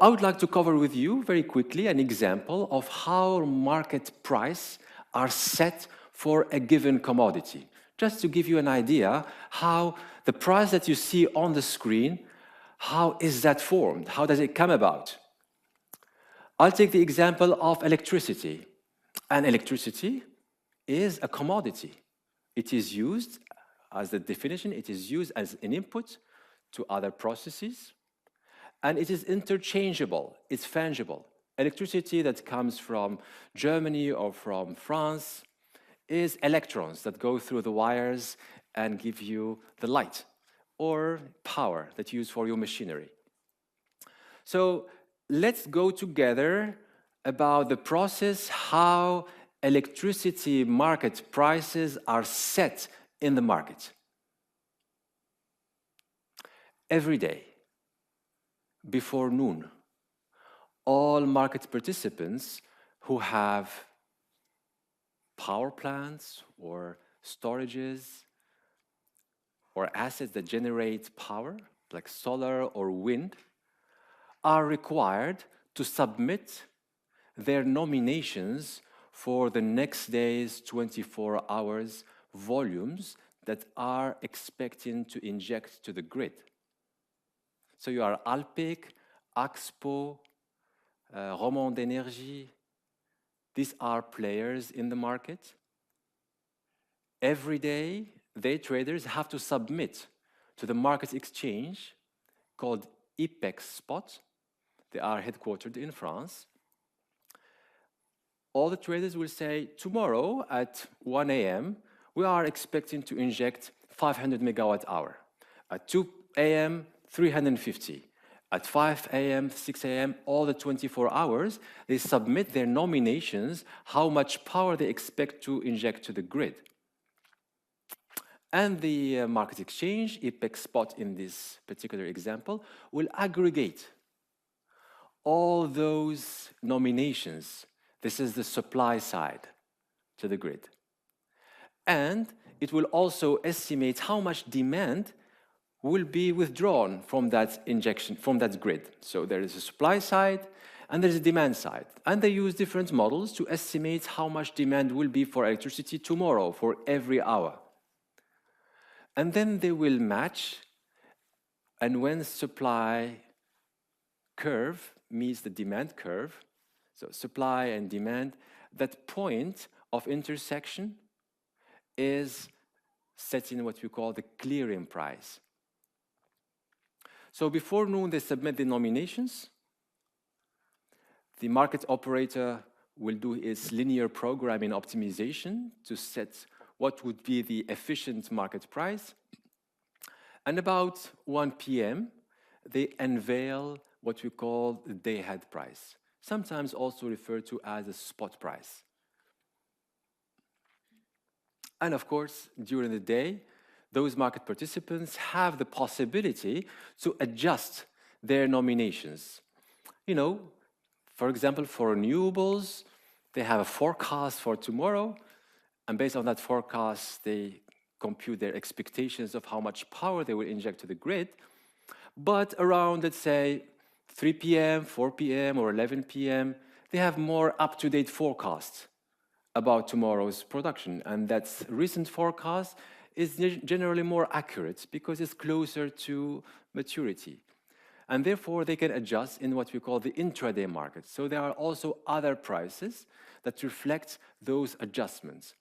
I would like to cover with you very quickly an example of how market price are set for a given commodity. Just to give you an idea how the price that you see on the screen, how is that formed? How does it come about? I'll take the example of electricity. And electricity is a commodity. It is used, as the definition, it is used as an input to other processes, and it is interchangeable, it's fungible. Electricity that comes from Germany or from France is electrons that go through the wires and give you the light or power that you use for your machinery. So let's go together about the process how electricity market prices are set in the market. Every day, before noon, all market participants who have power plants or storages or assets that generate power, like solar or wind, are required to submit their nominations for the next day's 24 hours volumes that are expecting to inject to the grid. So you are Alpic, Axpo, Romand d'Énergie. These are players in the market. Every day, they traders have to submit to the market exchange called IPEX Spot. They are headquartered in France. All the traders will say, tomorrow at 1 a.m., we are expecting to inject 500 megawatt hour. At 2 a.m., 350. At 5 a.m., 6 a.m., all the 24 hours, they submit their nominations, how much power they expect to inject to the grid. And the market exchange, IPEX Spot in this particular example, will aggregate all those nominations. This is the supply side to the grid. And it will also estimate how much demand will be withdrawn from that injection, from that grid. So there is a supply side and there's a demand side. And they use different models to estimate how much demand will be for electricity tomorrow, for every hour. And then they will match, and when supply curve meets the demand curve, so supply and demand, that point of intersection is setting what we call the clearing price. So before noon, they submit the nominations. The market operator will do its linear programming optimization to set what would be the efficient market price. And about 1 p.m., they unveil what we call the day-ahead price, sometimes also referred to as a spot price. And of course, during the day, those market participants have the possibility to adjust their nominations. You know, for example, for renewables, they have a forecast for tomorrow, and based on that forecast, they compute their expectations of how much power they will inject to the grid. But around, let's say, 3 p.m., 4 p.m., or 11 p.m., they have more up-to-date forecasts about tomorrow's production. And that recent forecast is generally more accurate because it's closer to maturity. And therefore, they can adjust in what we call the intraday market. So there are also other prices that reflect those adjustments.